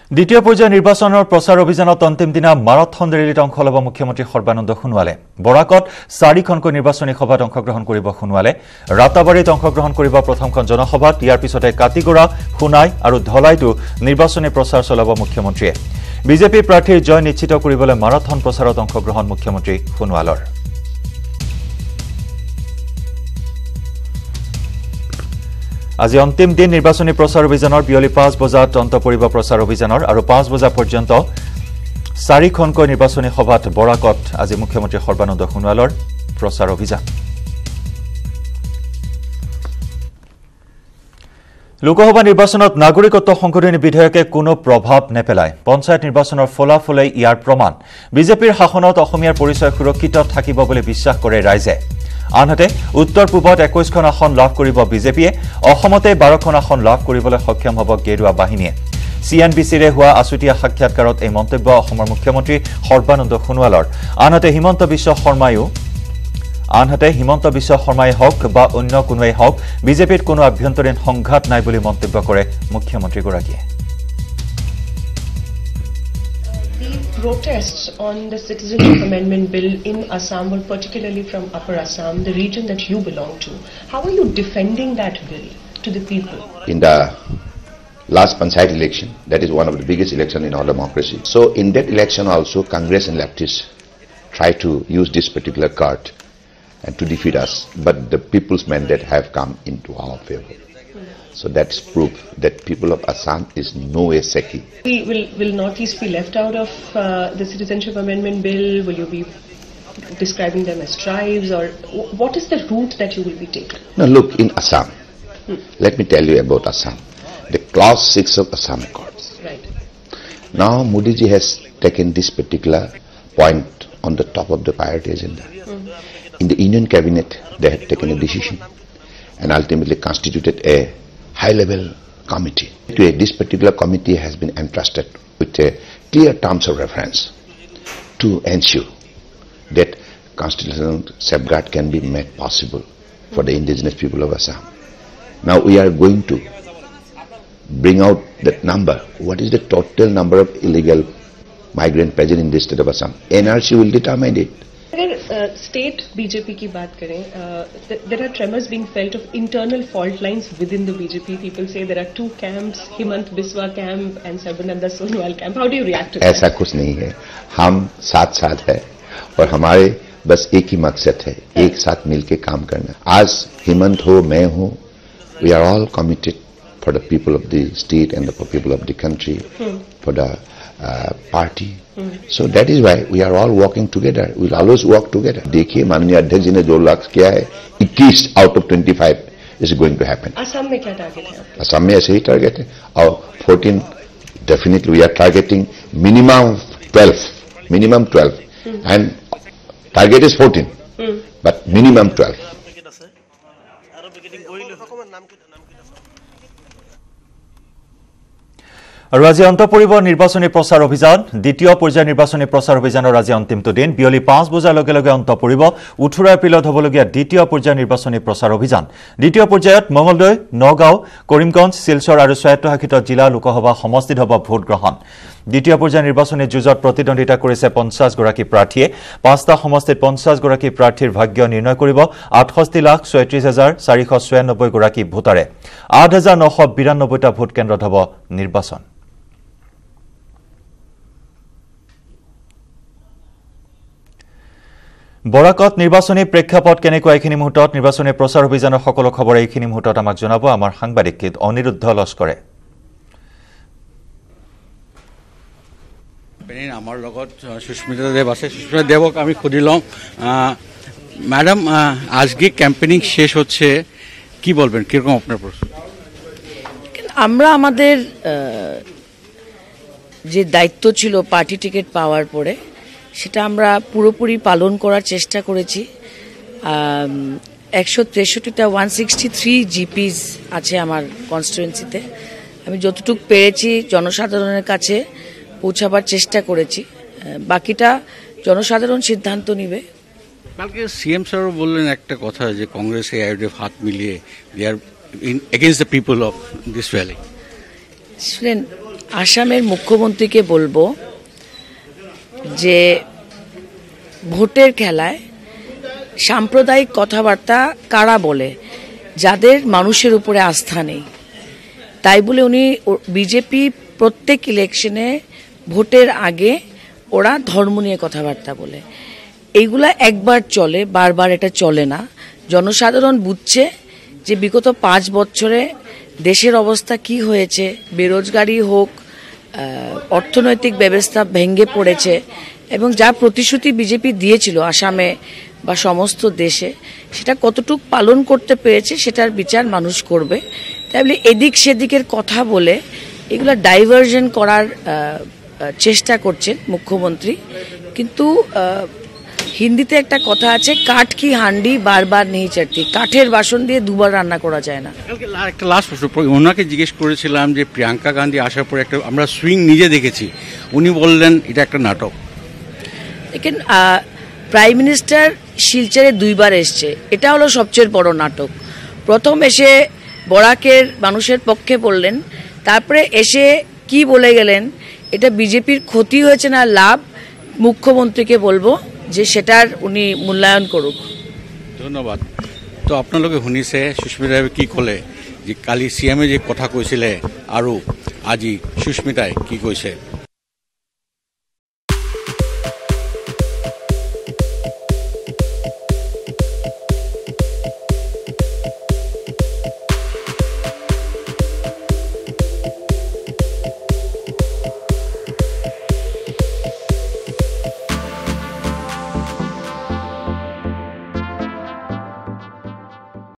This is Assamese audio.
দ্বিতীয় পৰ্যায়ৰ নিৰ্বাচনৰ প্ৰচাৰ অভিযানত অন্তিম দিনা মাৰাথন ৰেলীত অংশ ল'ব মুখ্যমন্ত্ৰী সৰ্বানন্দ সোণোৱালে। বৰাকত 4খনকৈ নিৰ্বাচনী সভাত অংশগ্ৰহণ কৰিব সোণোৱালে। ৰাতাবাৰীত অংশগ্ৰহণ কৰিব প্ৰথমখন জনসভাত। ইয়াৰ পিছতে কাটিগড়া, সোণাই আৰু ধলাইতো নিৰ্বাচনী প্ৰচাৰ চলাব মুখ্যমন্ত্ৰীয়ে। বিজেপি প্ৰাৰ্থীৰ জয় নিশ্চিত কৰিবলৈ মাৰাথন প্ৰচাৰত অংশগ্ৰহণ মুখ্যমন্ত্ৰী সোণোৱালৰ। আজি অন্তিম দিন নিৰ্বাচনী প্ৰচাৰ অভিযানৰ বিয়লি 5 বজাত অন্ত পৰিব প্ৰচাৰ অভিযানৰ আৰু 5 বজা পৰ্যন্ত 4খনকৈ নিৰ্বাচনী সভাত বৰাকত আজি মুখ্যমন্ত্ৰী সৰ্বানন্দ সোণোৱালৰ প্ৰচাৰ অভিযান। লোকসভা নিৰ্বাচনত নাগৰিকত্ব সংশোধনী বিধেয়কে কোনো প্ৰভাৱ নেপেলায়। পঞ্চায়ত নিৰ্বাচনৰ ফলাফলে ইয়াৰ প্ৰমাণ। বিজেপিৰ শাসনত অসমীয়াৰ পৰিচয় সুৰক্ষিত থাকিব বুলি বিশ্বাস কৰে ৰাইজে। আনহাতে উত্তৰ পূবত 21খন আসন লাভ কৰিব বিজেপিয়ে। অসমতে 12খন আসন লাভ কৰিবলৈ সক্ষম হ'ব গেৰুৱা বাহিনীয়ে। CNBCৰে হোৱা আছুতীয়া সাক্ষাৎকাৰত এই মন্তব্য অসমৰ মুখ্যমন্ত্ৰী সৰ্বানন্দ সোণোৱালৰ। আনহাতে হিমন্ত বিশ্ব শৰ্মাই হওক বা অন্য কোনোৱেই হওক বিজেপিত কোনো আভ্যন্তৰীণ সংঘাত নাই বুলি মন্তব্য কৰে মুখ্যমন্ত্ৰীগৰাকীয়ে। Protests on the Citizenship Amendment Bill in Assam were particularly from Upper Assam, the region that you belong to. How are you defending that bill to the people? In the last Panchayat election, that is one of the biggest elections in our democracy. So in that election also, Congress and leftists try to use this particular card and to defeat us. But the people's mandate have come into our favor. So that's proof that people of Assam is no way shaky. Will Northeast be left out of the Citizenship Amendment Bill? Will you be describing them as tribes? Or what is the route that you will be taking? Now look, in Assam, let me tell you about Assam. The clause 6 of Assam Accords. Right. Now Modi ji has taken this particular point on the top of the priority agenda. In the Union Cabinet, they have taken a decision and ultimately constituted a high-level committee. This particular committee has been entrusted with a clear terms of reference to ensure that constitutional safeguard can be made possible for the indigenous people of Assam. Now we are going to bring out that number. What is the total number of illegal migrant present in the state of Assam? NRC will determine it. अगर स्टेट बीजेपी की बात करें, there are tremors being felt of internal fault lines within the BJP. People say there are 2 camps, Himant Biswa camp and Sarbananda Sonowal camp. How do you react to that? ऐसा कुछ नहीं है, हम साथ है और हमारे बस एक ही मकसद है, एक साथ मिलके काम करना। आज हिमंत हो, मैं हूँ, we are all committed for the people of the state and the people of the country, for the party. So that is why we are all working together. We will always work together. देखिए माननीय अध्यक्ष जी ने जो लक्ष्य किया है 21 out of 25 is going to happen. Assam में क्या टारगेट है? असम में ऐसे ही टारगेट है और 14 definitely we are targeting minimum 12 and target is 14 but minimum 12. আৰু আজি অন্ত পৰিব নিৰ্বাচনী প্ৰচাৰ অভিযান। দ্বিতীয় পৰ্যায়ৰ নিৰ্বাচনী প্ৰচাৰ অভিযানৰ আজি অন্তিমটো দিন। বিয়লি 5 বজাৰ লগে লগে অন্ত পৰিব 18 এপ্ৰিলত হ'বলগীয়া দ্বিতীয় পৰ্যায়ৰ নিৰ্বাচনী প্ৰচাৰ অভিযান। দ্বিতীয় পৰ্যায়ত মঙলদৈ, নগাঁও, কৰিমগঞ্জ, শিলচৰ আৰু স্বায়ত্তশাসিত জিলা লোকসভা সমষ্টিত হ'ব ভোট গ্ৰহণ। দ্বিতীয় পৰ্যায়ৰ নিৰ্বাচনী যুঁজত প্ৰতিদ্বন্দ্বিতা কৰিছে 50গৰাকী প্ৰাৰ্থীয়ে। 5টা সমষ্টিত 50গৰাকী প্ৰাৰ্থীৰ ভাগ্য নিৰ্ণয় কৰিব 68,36,496 গৰাকী ভোটাৰে। 8,992টা ভোট কেন্দ্ৰত হ'ব নিৰ্বাচন। বৰাকত নিৰ্বাচনী প্ৰেক্ষাপট কেনেকুৱা এইখিনি মুহূৰ্তত নিৰ্বাচনী প্ৰচাৰ অভিযানৰ সকলো খবৰ এইখিনি মুহূৰ্তত আমাক জনাব আমাৰ সাংবাদিক অনিৰুদ্ধ লস্কৰে। আমার লগত সুস্মিতা দেব আছে। সুস্মিতা দেবক আমি সুধি লওঁ, ম্যাডাম আজকে ক্যাম্পেনিং শেষ হচ্ছে, কি বলবেন, কিরকম আপনার প্রস্তুতি? আমরা আমাদের যে দায়িত্ব ছিল পার্টি টিকিট পাওয়ার পরে সেটা আমরা পুরোপুরি পালন করার চেষ্টা করেছি। 163টা 163 জিপিস আছে আমার কনস্টিটুয়েন্সিতে। আমি যতটুকু পেরেছি জনসাধারণের কাছে পৌঁছাবার চেষ্টা করেছি, বাকিটা জনসাধারণ সিদ্ধান্ত নিবে। কালকে সিএম স্যারও বললেন একটা কথা যে কংগ্রেস আইএফডিএফ হাত মিলিয়ে they are against the people of this valley. শুনেন, আসামের মুখ্যমন্ত্রীকে বলবো যে ভোটের খেলায় সাম্প্রদায়িক কথাবার্তা কারা বলে, যাদের মানুষের উপরে আস্থা নেই। তাই বলে উনি বিজেপি প্রত্যেক ইলেকশনে ভোটের আগে ওরা ধর্ম নিয়ে কথাবার্তা বলে, এইগুলা একবার চলে, বারবার এটা চলে না। জনসাধারণ বুঝছে যে বিগত 5 বছরে দেশের অবস্থা কি হয়েছে, বেরোজগারি হোক, অর্থনৈতিক ব্যবস্থা ভেঙে পড়েছে, এবং যা প্রতিশ্রুতি বিজেপি দিয়েছিল আসামে বা সমস্ত দেশে সেটা কতটুকু পালন করতে পেরেছে সেটার বিচার মানুষ করবে। তাই বলে এদিক সেদিকের কথা বলে এগুলো ডাইভার্জন করার চেষ্টা করছেন মুখ্যমন্ত্রী। কিন্তু হিন্দিতে একটা কথা আছে, কাঠ কি হান্ডি বারবার নেই চাটতি, কাঠের বাসন দিয়ে দুবার রান্না করা যায় না। একটা লাস্ট প্রশ্ন, ওনাকে জিজ্ঞেস করেছিলাম যে প্রিয়াঙ্কা গান্ধী আসার পরে একটা আমরা সুইং নিজে দেখেছি, উনি বললেন এটা একটা নাটক। দেখেন, প্রাইম মিনিস্টার শিলচরে 2 বার এসছে, এটা হলো সবচেয়ে বড় নাটক। প্রথম এসে বরাকের মানুষের পক্ষে বললেন, তারপরে এসে কি বলে গেলেন, এটা বিজেপির ক্ষতি হয়েছে না লাভ, মুখ্যমন্ত্রীকে বলবো যে সেটার উনি মূল্যায়ন করুক। ধন্যবাদ। তো আপোনালোকে শুনিছে সুস্মিতাই কি ক'লে, যে কালি CM যে কথা কৈছিলে আৰু আজি সুস্মিতাই কি কৈছে।